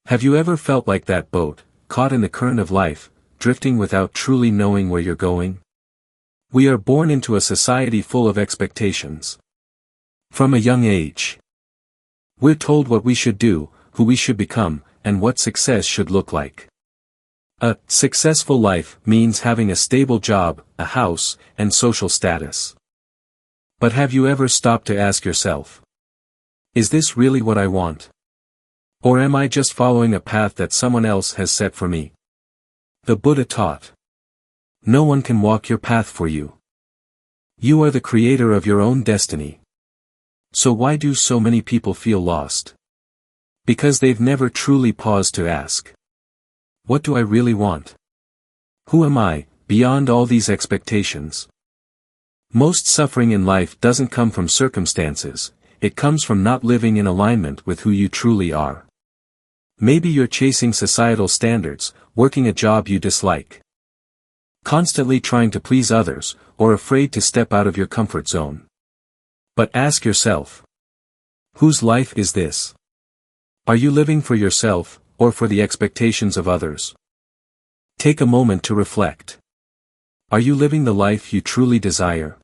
Have you ever felt like that boat, caught in the current of life, drifting without truly knowing where you're going? We are born into a society full of expectations. From a young age, we're told what we should do, who we should become, and what success should look like. A successful life means having a stable job, a house, and social status. But have you ever stopped to ask yourself, is this really what I want? Or am I just following a path that someone else has set for me? The Buddha taught, no one can walk your path for you. You are the creator of your own destiny. So why do so many people feel lost? Because they've never truly paused to ask, what do I really want? Who am I, beyond all these expectations? Most suffering in life doesn't come from circumstances, it comes from not living in alignment with who you truly are. Maybe you're chasing societal standards, working a job you dislike, constantly trying to please others, or afraid to step out of your comfort zone. But ask yourself, whose life is this? Are you living for yourself, or for the expectations of others? Take a moment to reflect. Are you living the life you truly desire?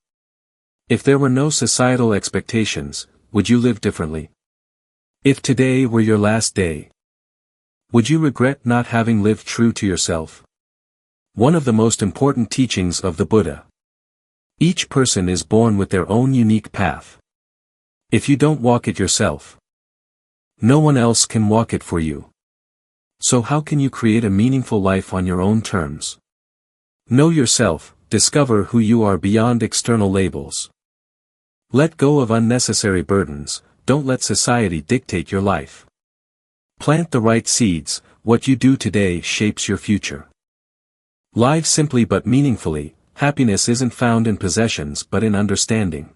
If there were no societal expectations, would you live differently? If today were your last day, would you regret not having lived true to yourself? One of the most important teachings of the Buddha. Each person is born with their own unique path. If you don't walk it yourself, no one else can walk it for you. So how can you create a meaningful life on your own terms? Know yourself, discover who you are beyond external labels. Let go of unnecessary burdens, don't let society dictate your life. Plant the right seeds, what you do today shapes your future. Live simply but meaningfully, happiness isn't found in possessions but in understanding.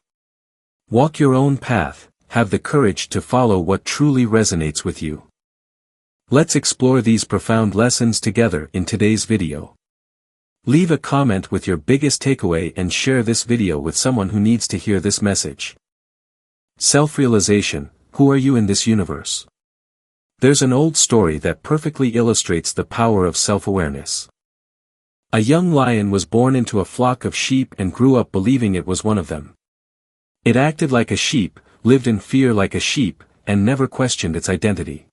Walk your own path, have the courage to follow what truly resonates with you. Let's explore these profound lessons together in today's video. Leave a comment with your biggest takeaway and share this video with someone who needs to hear this message. Self-realization, who are you in this universe? There's an old story that perfectly illustrates the power of self-awareness. A young lion was born into a flock of sheep and grew up believing it was one of them. It acted like a sheep, lived in fear like a sheep, and never questioned its identity.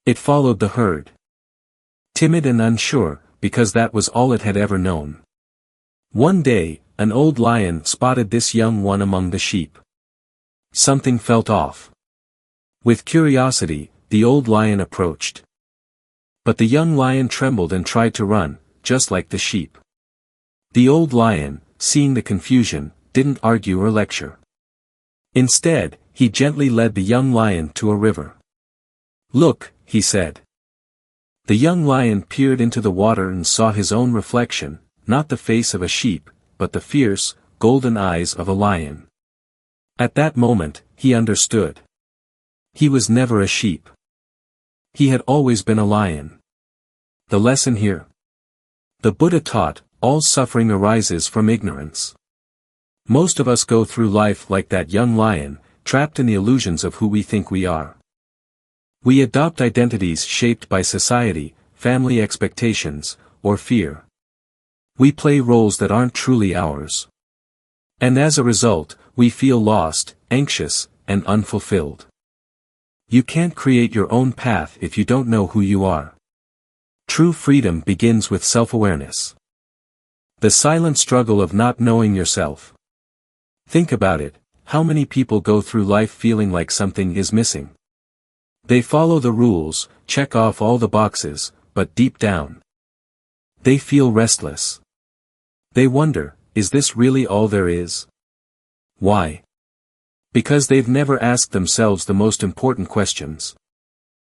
It followed the herd, timid and unsure, because that was all it had ever known. One day, an old lion spotted this young one among the sheep. Something felt off. With curiosity, the old lion approached. But the young lion trembled and tried to run, just like the sheep. The old lion, seeing the confusion, didn't argue or lecture. Instead, he gently led the young lion to a river. "Look," he said. The young lion peered into the water and saw his own reflection, not the face of a sheep, but the fierce, golden eyes of a lion. At that moment, he understood. He was never a sheep. He had always been a lion. The lesson here. The Buddha taught, all suffering arises from ignorance. Most of us go through life like that young lion, trapped in the illusions of who we think we are. We adopt identities shaped by society, family expectations, or fear. We play roles that aren't truly ours. And as a result, we feel lost, anxious, and unfulfilled. You can't create your own path if you don't know who you are. True freedom begins with self-awareness. The silent struggle of not knowing yourself. Think about it, how many people go through life feeling like something is missing? They follow the rules, check off all the boxes, but deep down, they feel restless. They wonder, is this really all there is? Why? Because they've never asked themselves the most important questions.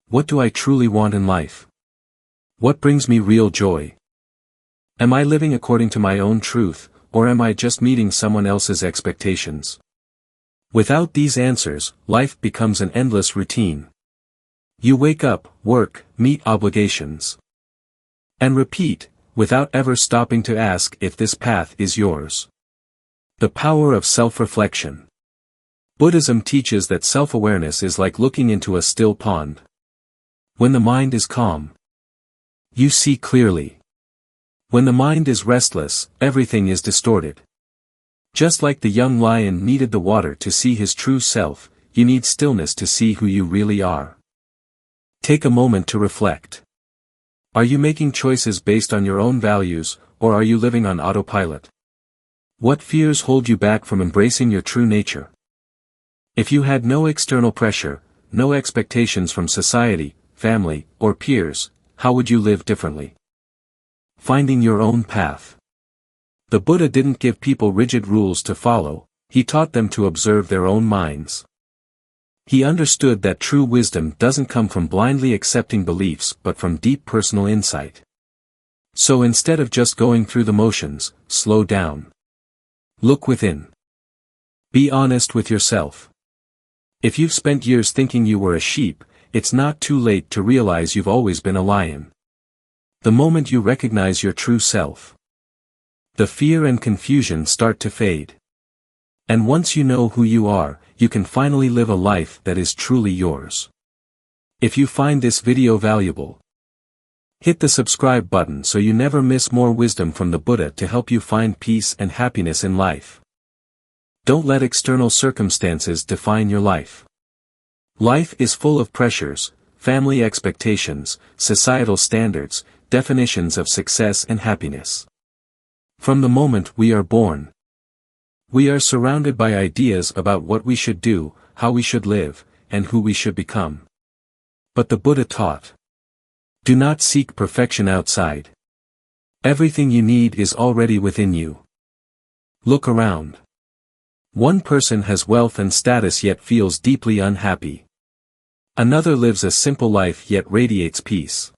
What do I truly want in life? What brings me real joy? Am I living according to my own truth, or am I just meeting someone else's expectations? Without these answers, life becomes an endless routine. You wake up, work, meet obligations, and repeat, without ever stopping to ask if this path is yours. The power of self-reflection. Buddhism teaches that self-awareness is like looking into a still pond. When the mind is calm, you see clearly. When the mind is restless, everything is distorted. Just like the young lion needed the water to see his true self, you need stillness to see who you really are. Take a moment to reflect. Are you making choices based on your own values, or are you living on autopilot? What fears hold you back from embracing your true nature? If you had no external pressure, no expectations from society, family, or peers, how would you live differently? Finding your own path. The Buddha didn't give people rigid rules to follow, he taught them to observe their own minds. He understood that true wisdom doesn't come from blindly accepting beliefs but from deep personal insight. So instead of just going through the motions, slow down. Look within. Be honest with yourself. If you've spent years thinking you were a sheep, it's not too late to realize you've always been a lion. The moment you recognize your true self, the fear and confusion start to fade. And once you know who you are, you can finally live a life that is truly yours. If you find this video valuable, hit the subscribe button so you never miss more wisdom from the Buddha to help you find peace and happiness in life. Don't let external circumstances define your life. Life is full of pressures, family expectations, societal standards, definitions of success and happiness. From the moment we are born, we are surrounded by ideas about what we should do, how we should live, and who we should become. But the Buddha taught, do not seek perfection outside. Everything you need is already within you. Look around. One person has wealth and status yet feels deeply unhappy. Another lives a simple life yet radiates peace.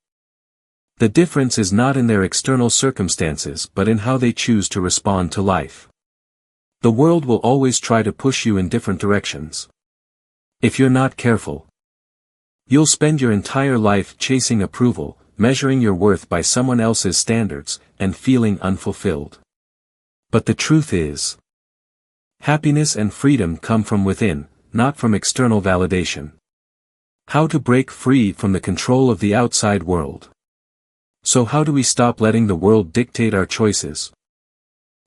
The difference is not in their external circumstances but in how they choose to respond to life. The world will always try to push you in different directions. If you're not careful, you'll spend your entire life chasing approval, measuring your worth by someone else's standards, and feeling unfulfilled. But the truth is, happiness and freedom come from within, not from external validation. How to break free from the control of the outside world. So how do we stop letting the world dictate our choices?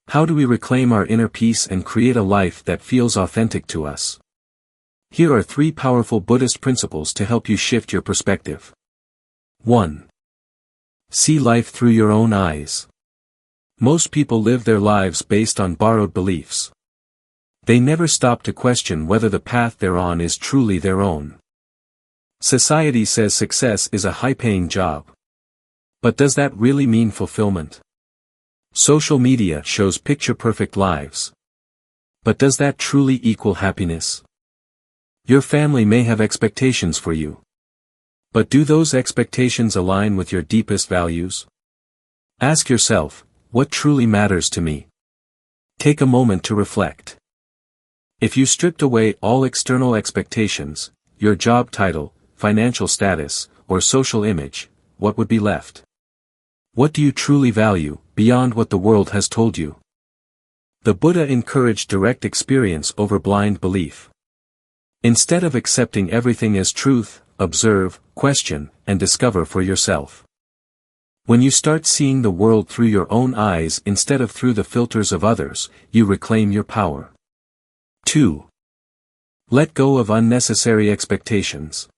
How do we reclaim our inner peace and create a life that feels authentic to us? Here are 3 powerful Buddhist principles to help you shift your perspective. 1. See life through your own eyes. Most people live their lives based on borrowed beliefs. They never stop to question whether the path they're on is truly their own. Society says success is a high-paying job. But does that really mean fulfillment? Social media shows picture-perfect lives. But does that truly equal happiness? Your family may have expectations for you. But do those expectations align with your deepest values? Ask yourself, what truly matters to me? Take a moment to reflect. If you stripped away all external expectations, your job title, financial status, or social image, what would be left? What do you truly value, beyond what the world has told you? The Buddha encouraged direct experience over blind belief. Instead of accepting everything as truth, observe, question, and discover for yourself. When you start seeing the world through your own eyes instead of through the filters of others, you reclaim your power. 2. Let go of unnecessary expectations.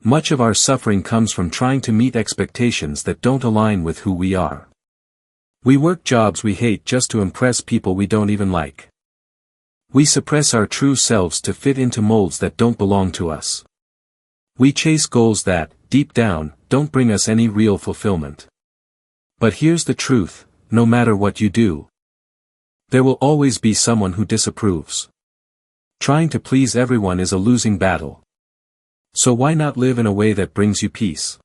Much of our suffering comes from trying to meet expectations that don't align with who we are. We work jobs we hate just to impress people we don't even like. We suppress our true selves to fit into molds that don't belong to us. We chase goals that, deep down, don't bring us any real fulfillment. But here's the truth, no matter what you do, there will always be someone who disapproves. Trying to please everyone is a losing battle. So why not live in a way that brings you peace?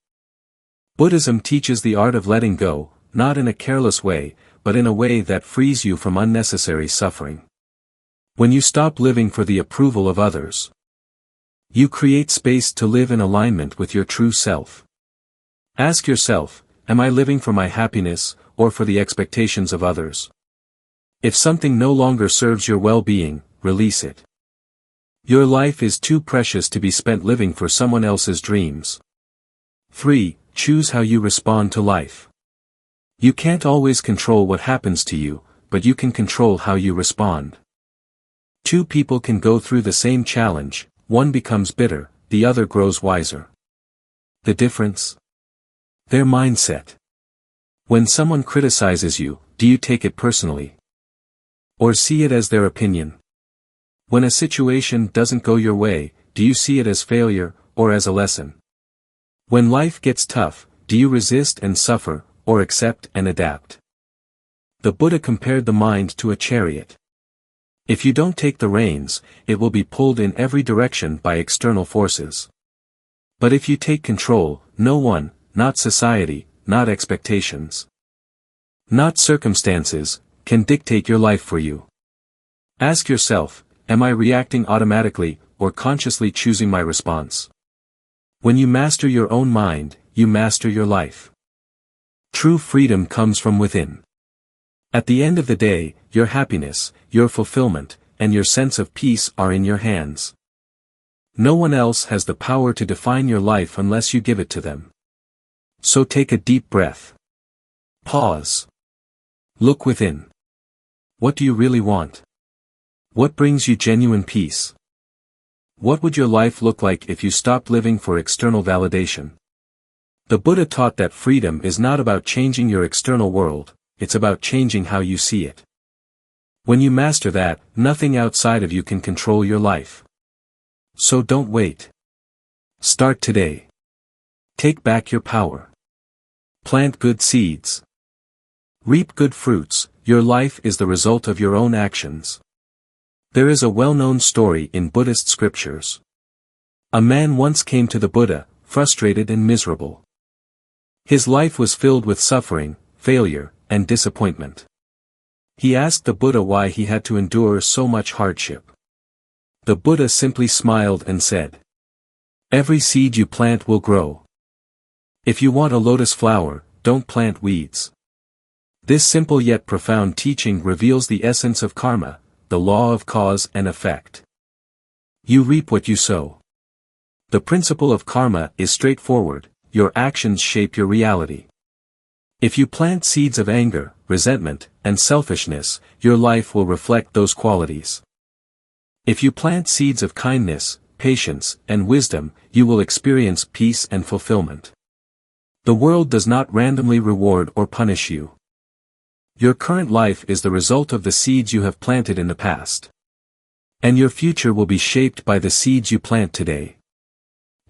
Buddhism teaches the art of letting go, not in a careless way, but in a way that frees you from unnecessary suffering. When you stop living for the approval of others, you create space to live in alignment with your true self. Ask yourself, am I living for my happiness, or for the expectations of others? If something no longer serves your well-being, release it. Your life is too precious to be spent living for someone else's dreams. 3. Choose how you respond to life. You can't always control what happens to you, but you can control how you respond. Two people can go through the same challenge, one becomes bitter, the other grows wiser. The difference? Their mindset. When someone criticizes you, do you take it personally? Or see it as their opinion? When a situation doesn't go your way, do you see it as failure, or as a lesson? When life gets tough, do you resist and suffer, or accept and adapt? The Buddha compared the mind to a chariot. If you don't take the reins, it will be pulled in every direction by external forces. But if you take control, no one, not society, not expectations, not circumstances, can dictate your life for you. Ask yourself, am I reacting automatically, or consciously choosing my response? When you master your own mind, you master your life. True freedom comes from within. At the end of the day, your happiness, your fulfillment, and your sense of peace are in your hands. No one else has the power to define your life unless you give it to them. So take a deep breath. Pause. Look within. What do you really want? What brings you genuine peace? What would your life look like if you stopped living for external validation? The Buddha taught that freedom is not about changing your external world, it's about changing how you see it. When you master that, nothing outside of you can control your life. So don't wait. Start today. Take back your power. Plant good seeds. Reap good fruits. Your life is the result of your own actions. There is a well-known story in Buddhist scriptures. A man once came to the Buddha, frustrated and miserable. His life was filled with suffering, failure, and disappointment. He asked the Buddha why he had to endure so much hardship. The Buddha simply smiled and said, "Every seed you plant will grow. If you want a lotus flower, don't plant weeds." This simple yet profound teaching reveals the essence of karma, the law of cause and effect. You reap what you sow. The principle of karma is straightforward, your actions shape your reality. If you plant seeds of anger, resentment, and selfishness, your life will reflect those qualities. If you plant seeds of kindness, patience, and wisdom, you will experience peace and fulfillment. The world does not randomly reward or punish you. Your current life is the result of the seeds you have planted in the past. And your future will be shaped by the seeds you plant today.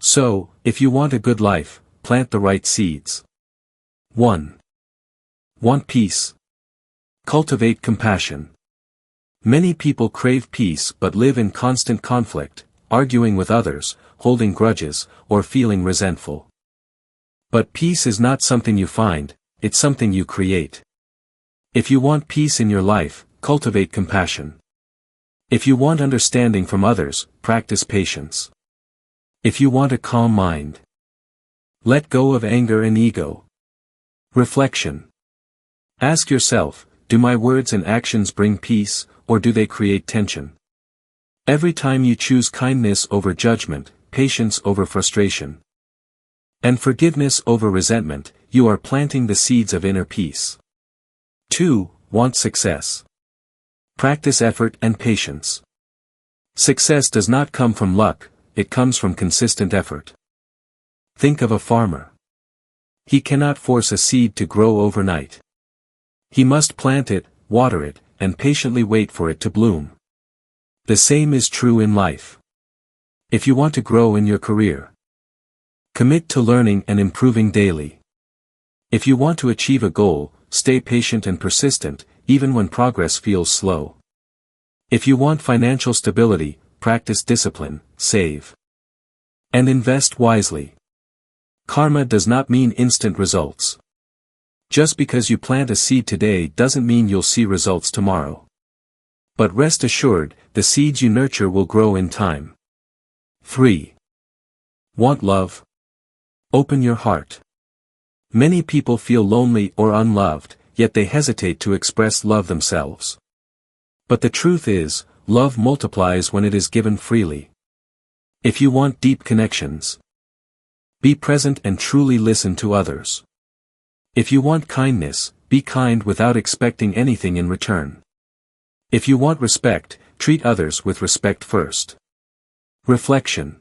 So, if you want a good life, plant the right seeds. 1. Want peace? Cultivate compassion. Many people crave peace but live in constant conflict, arguing with others, holding grudges, or feeling resentful. But peace is not something you find, it's something you create. If you want peace in your life, cultivate compassion. If you want understanding from others, practice patience. If you want a calm mind, let go of anger and ego. Reflection. Ask yourself, do my words and actions bring peace, or do they create tension? Every time you choose kindness over judgment, patience over frustration, and forgiveness over resentment, you are planting the seeds of inner peace. 2. Want success? Practice effort and patience. Success does not come from luck, it comes from consistent effort. Think of a farmer. He cannot force a seed to grow overnight. He must plant it, water it, and patiently wait for it to bloom. The same is true in life. If you want to grow in your career, commit to learning and improving daily. If you want to achieve a goal, stay patient and persistent, even when progress feels slow. If you want financial stability, practice discipline, save, and invest wisely. Karma does not mean instant results. Just because you plant a seed today doesn't mean you'll see results tomorrow. But rest assured, the seeds you nurture will grow in time. 3. Want love? Open your heart. Many people feel lonely or unloved, yet they hesitate to express love themselves. But the truth is, love multiplies when it is given freely. If you want deep connections, Be present and truly listen to others. If you want kindness, be kind without expecting anything in return. If you want respect, treat others with respect first. Reflection.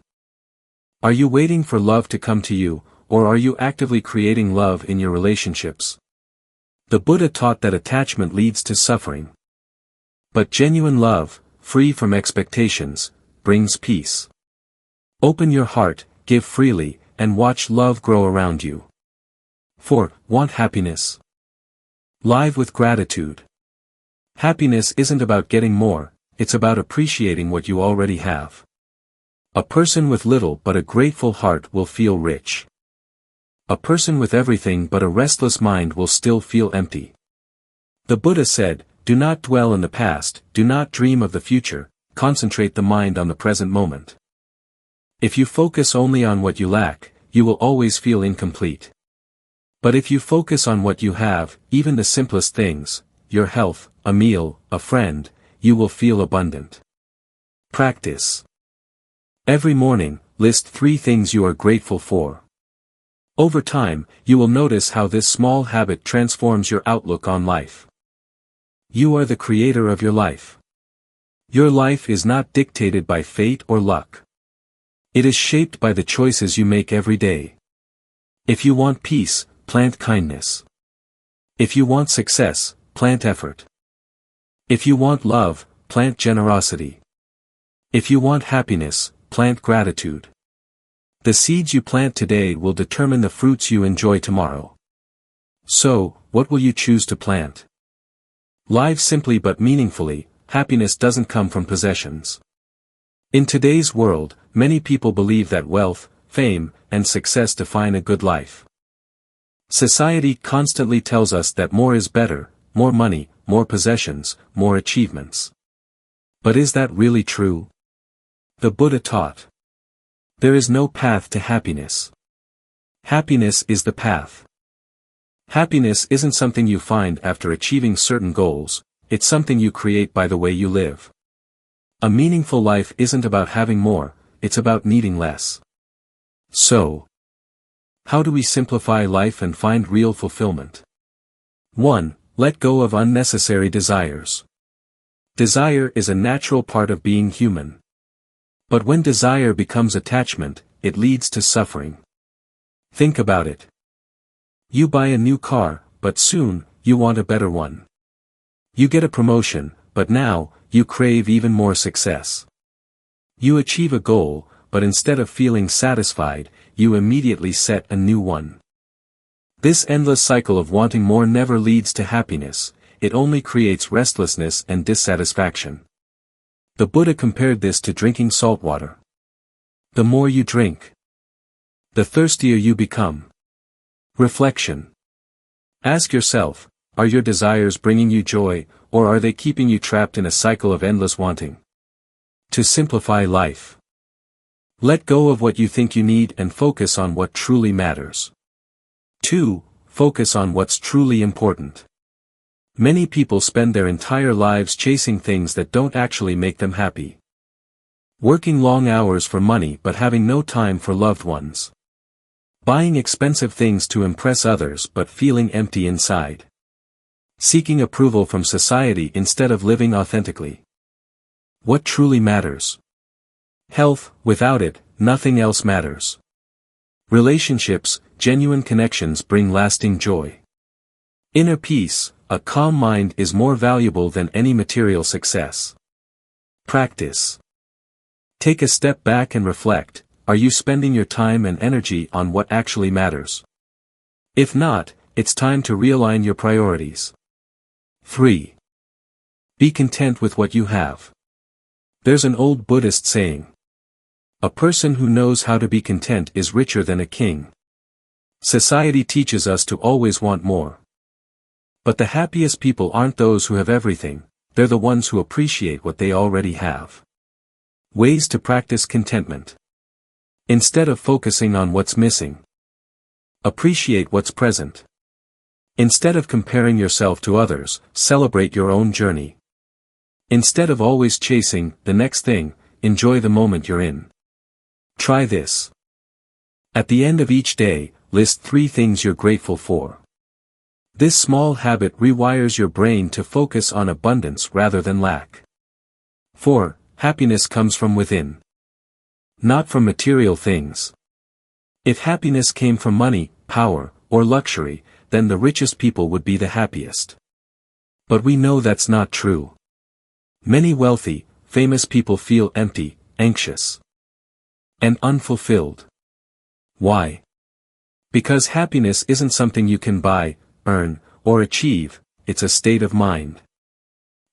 Are you waiting for love to come to you, or are you actively creating love in your relationships? The Buddha taught that attachment leads to suffering. But genuine love, free from expectations, brings peace. Open your heart, give freely, and watch love grow around you. 4. Want happiness? Live with gratitude. Happiness isn't about getting more, it's about appreciating what you already have. A person with little but a grateful heart will feel rich. A person with everything but a restless mind will still feel empty. The Buddha said, "Do not dwell in the past, do not dream of the future, concentrate the mind on the present moment." If you focus only on what you lack, you will always feel incomplete. But if you focus on what you have, even the simplest things, your health, a meal, a friend, you will feel abundant. Practice. Every morning, list 3 things you are grateful for. Over time, you will notice how this small habit transforms your outlook on life. You are the creator of your life. Your life is not dictated by fate or luck. It is shaped by the choices you make every day. If you want peace, plant kindness. If you want success, plant effort. If you want love, plant generosity. If you want happiness, plant gratitude. The seeds you plant today will determine the fruits you enjoy tomorrow. So, what will you choose to plant? Live simply but meaningfully. Happiness doesn't come from possessions. In today's world, many people believe that wealth, fame, and success define a good life. Society constantly tells us that more is better, more money, more possessions, more achievements. But is that really true? The Buddha taught, there is no path to happiness. Happiness is the path. Happiness isn't something you find after achieving certain goals, it's something you create by the way you live. A meaningful life isn't about having more, it's about needing less. So, how do we simplify life and find real fulfillment? 1. Let go of unnecessary desires. Desire is a natural part of being human. But when desire becomes attachment, it leads to suffering. Think about it. You buy a new car, but soon, you want a better one. You get a promotion, but now, you crave even more success. You achieve a goal, but instead of feeling satisfied, you immediately set a new one. This endless cycle of wanting more never leads to happiness, it only creates restlessness and dissatisfaction. The Buddha compared this to drinking salt water. The more you drink, the thirstier you become. Reflection. Ask yourself, are your desires bringing you joy, or are they keeping you trapped in a cycle of endless wanting? To simplify life. Let go of what you think you need and focus on what truly matters. 2. Focus on what's truly important. Many people spend their entire lives chasing things that don't actually make them happy. Working long hours for money but having no time for loved ones. Buying expensive things to impress others but feeling empty inside. Seeking approval from society instead of living authentically. What truly matters? Health, without it, nothing else matters. Relationships, genuine connections bring lasting joy. Inner peace, a calm mind is more valuable than any material success. Practice. Take a step back and reflect, are you spending your time and energy on what actually matters? If not, it's time to realign your priorities. 3. Be content with what you have. There's an old Buddhist saying, a person who knows how to be content is richer than a king. Society teaches us to always want more. But the happiest people aren't those who have everything, they're the ones who appreciate what they already have. Ways to practice contentment. Instead of focusing on what's missing, appreciate what's present. Instead of comparing yourself to others, celebrate your own journey. Instead of always chasing the next thing, enjoy the moment you're in. Try this. At the end of each day, list 3 things you're grateful for. This small habit rewires your brain to focus on abundance rather than lack. 4. Happiness comes from within, not from material things. If happiness came from money, power, or luxury, then the richest people would be the happiest. But we know that's not true. Many wealthy, famous people feel empty, anxious, and unfulfilled. Why? Because happiness isn't something you can buy, earn, or achieve, it's a state of mind.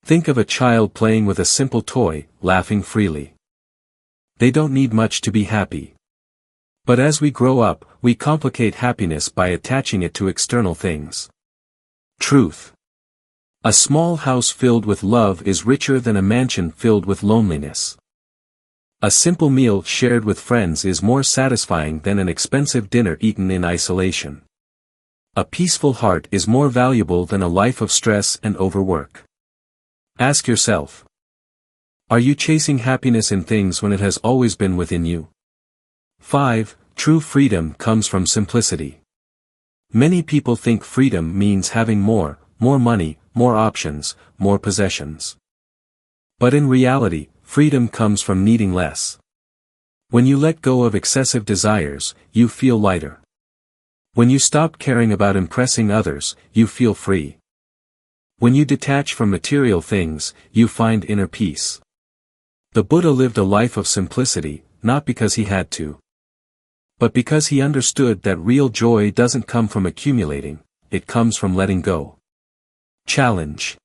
Think of a child playing with a simple toy, laughing freely. They don't need much to be happy. But as we grow up, we complicate happiness by attaching it to external things. Truth. A small house filled with love is richer than a mansion filled with loneliness. A simple meal shared with friends is more satisfying than an expensive dinner eaten in isolation. A peaceful heart is more valuable than a life of stress and overwork. Ask yourself, are you chasing happiness in things when it has always been within you? 5. True freedom comes from simplicity. Many people think freedom means having more money, more options, more possessions. But in reality, freedom comes from needing less. When you let go of excessive desires, you feel lighter. When you stop caring about impressing others, you feel free. When you detach from material things, you find inner peace. The Buddha lived a life of simplicity, not because he had to, but because he understood that real joy doesn't come from accumulating, it comes from letting go. Challenge.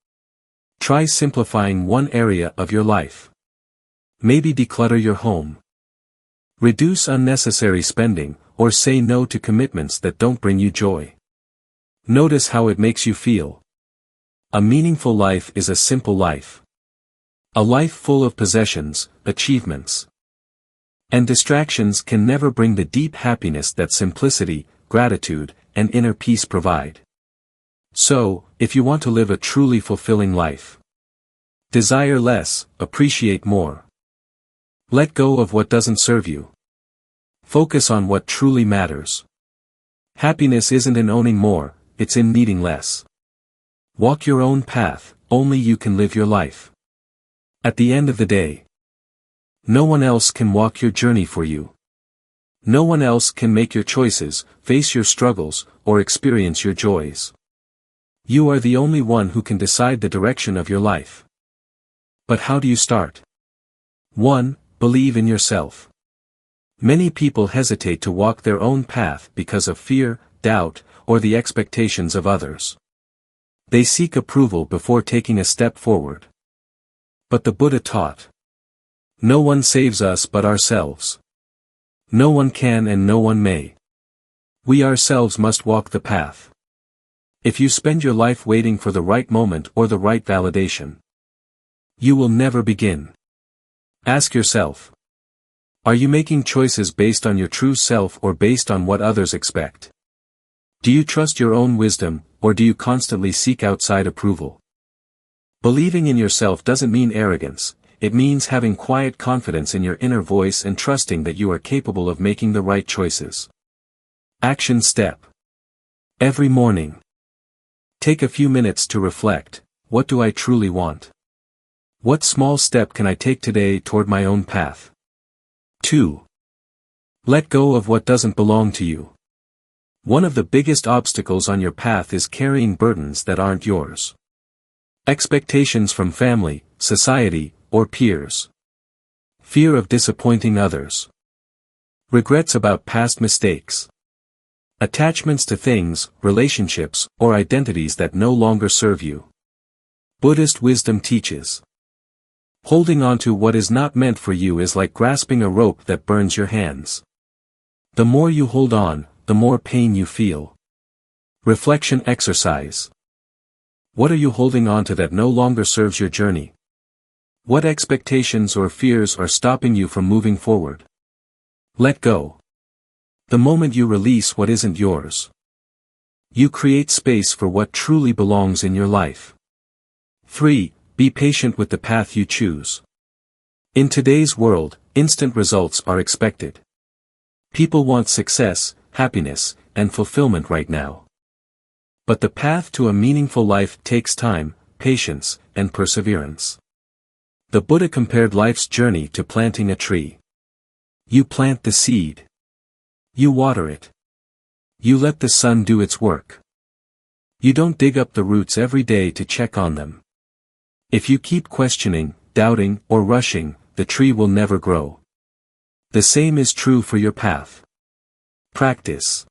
Try simplifying one area of your life. Maybe declutter your home. Reduce unnecessary spending, or say no to commitments that don't bring you joy. Notice how it makes you feel. A meaningful life is a simple life. A life full of possessions, achievements, and distractions can never bring the deep happiness that simplicity, gratitude, and inner peace provide. So, if you want to live a truly fulfilling life, desire less, appreciate more. Let go of what doesn't serve you. Focus on what truly matters. Happiness isn't in owning more, it's in needing less. Walk your own path, only you can live your life. At the end of the day, no one else can walk your journey for you. No one else can make your choices, face your struggles, or experience your joys. You are the only one who can decide the direction of your life. But how do you start? 1. Believe in yourself. Many people hesitate to walk their own path because of fear, doubt, or the expectations of others. They seek approval before taking a step forward. But the Buddha taught, no one saves us but ourselves. No one can and no one may. We ourselves must walk the path. If you spend your life waiting for the right moment or the right validation, you will never begin. Ask yourself, are you making choices based on your true self or based on what others expect? Do you trust your own wisdom, or do you constantly seek outside approval? Believing in yourself doesn't mean arrogance, it means having quiet confidence in your inner voice and trusting that you are capable of making the right choices. Action step. Every morning, take a few minutes to reflect, what do I truly want? What small step can I take today toward my own path? 2. Let go of what doesn't belong to you. One of the biggest obstacles on your path is carrying burdens that aren't yours. Expectations from family, society, or peers. Fear of disappointing others. Regrets about past mistakes. Attachments to things, relationships, or identities that no longer serve you. Buddhist wisdom teaches, holding on to what is not meant for you is like grasping a rope that burns your hands. The more you hold on, the more pain you feel. Reflection exercise. What are you holding on to that no longer serves your journey? What expectations or fears are stopping you from moving forward? Let go. The moment you release what isn't yours, you create space for what truly belongs in your life. 3. Be patient with the path you choose. In today's world, instant results are expected. People want success, happiness, and fulfillment right now. But the path to a meaningful life takes time, patience, and perseverance. The Buddha compared life's journey to planting a tree. You plant the seed. You water it. You let the sun do its work. You don't dig up the roots every day to check on them. If you keep questioning, doubting, or rushing, the tree will never grow. The same is true for your path. Practice.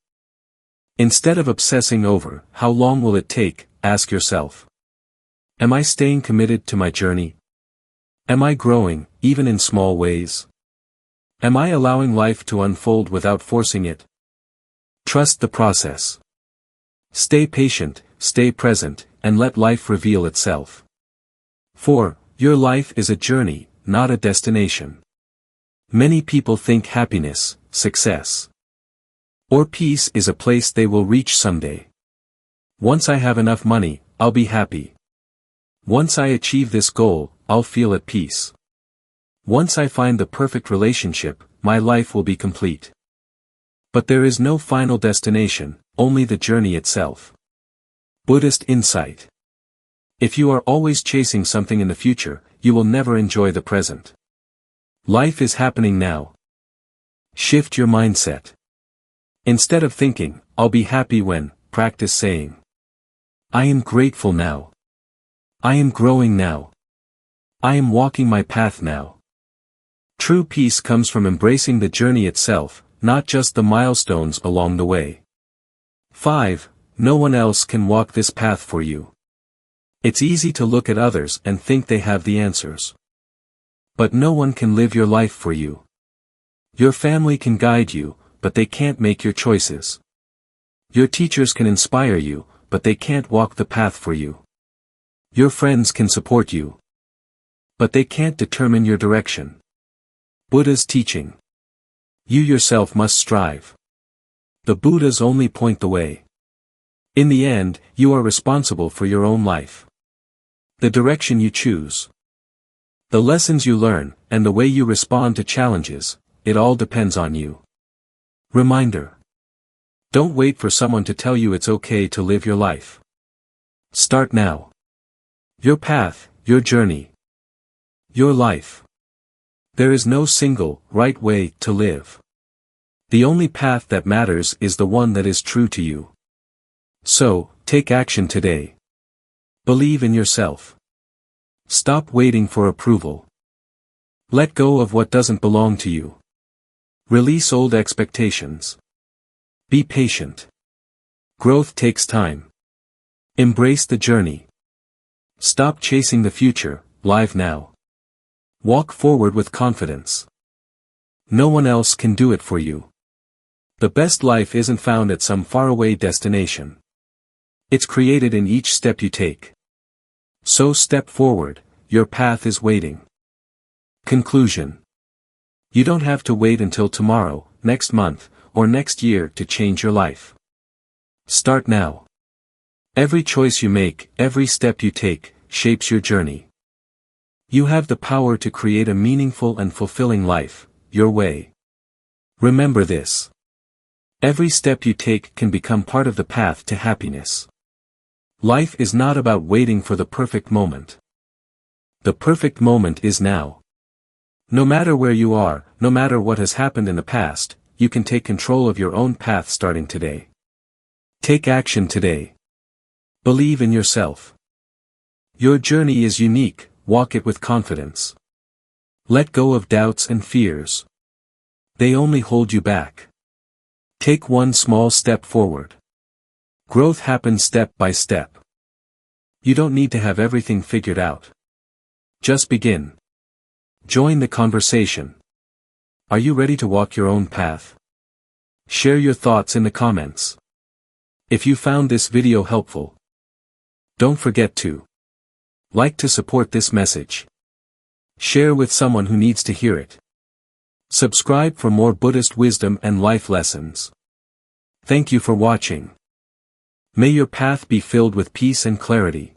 Instead of obsessing over, how long will it take, ask yourself. Am I staying committed to my journey? Am I growing, even in small ways? Am I allowing life to unfold without forcing it? Trust the process. Stay patient, stay present, and let life reveal itself. 4. Your life is a journey, not a destination. Many people think happiness, success, or peace is a place they will reach someday. Once I have enough money, I'll be happy. Once I achieve this goal, I'll feel at peace. Once I find the perfect relationship, my life will be complete. But there is no final destination, only the journey itself. Buddhist insight. If you are always chasing something in the future, you will never enjoy the present. Life is happening now. Shift your mindset. Instead of thinking, I'll be happy when, practice saying, I am grateful now. I am growing now. I am walking my path now. True peace comes from embracing the journey itself, not just the milestones along the way. 5. No one else can walk this path for you. It's easy to look at others and think they have the answers. But no one can live your life for you. Your family can guide you, but they can't make your choices. Your teachers can inspire you, but they can't walk the path for you. Your friends can support you, but they can't determine your direction. Buddha's teaching. You yourself must strive. The Buddhas only point the way. In the end, you are responsible for your own life. The direction you choose, the lessons you learn, and the way you respond to challenges, it all depends on you. Reminder. Don't wait for someone to tell you it's okay to live your life. Start now. Your path, your journey, your life. There is no single, right way to live. The only path that matters is the one that is true to you. So, take action today. Believe in yourself. Stop waiting for approval. Let go of what doesn't belong to you. Release old expectations. Be patient. Growth takes time. Embrace the journey. Stop chasing the future, live now. Walk forward with confidence. No one else can do it for you. The best life isn't found at some faraway destination. It's created in each step you take. So step forward, your path is waiting. Conclusion. You don't have to wait until tomorrow, next month, or next year to change your life. Start now. Every choice you make, every step you take, shapes your journey. You have the power to create a meaningful and fulfilling life, your way. Remember this. Every step you take can become part of the path to happiness. Life is not about waiting for the perfect moment. The perfect moment is now. No matter where you are, no matter what has happened in the past, you can take control of your own path starting today. Take action today. Believe in yourself. Your journey is unique, walk it with confidence. Let go of doubts and fears. They only hold you back. Take one small step forward. Growth happens step by step. You don't need to have everything figured out. Just begin. Join the conversation. Are you ready to walk your own path? Share your thoughts in the comments. If you found this video helpful, don't forget to like to support this message. Share with someone who needs to hear it. Subscribe for more Buddhist wisdom and life lessons. Thank you for watching. May your path be filled with peace and clarity.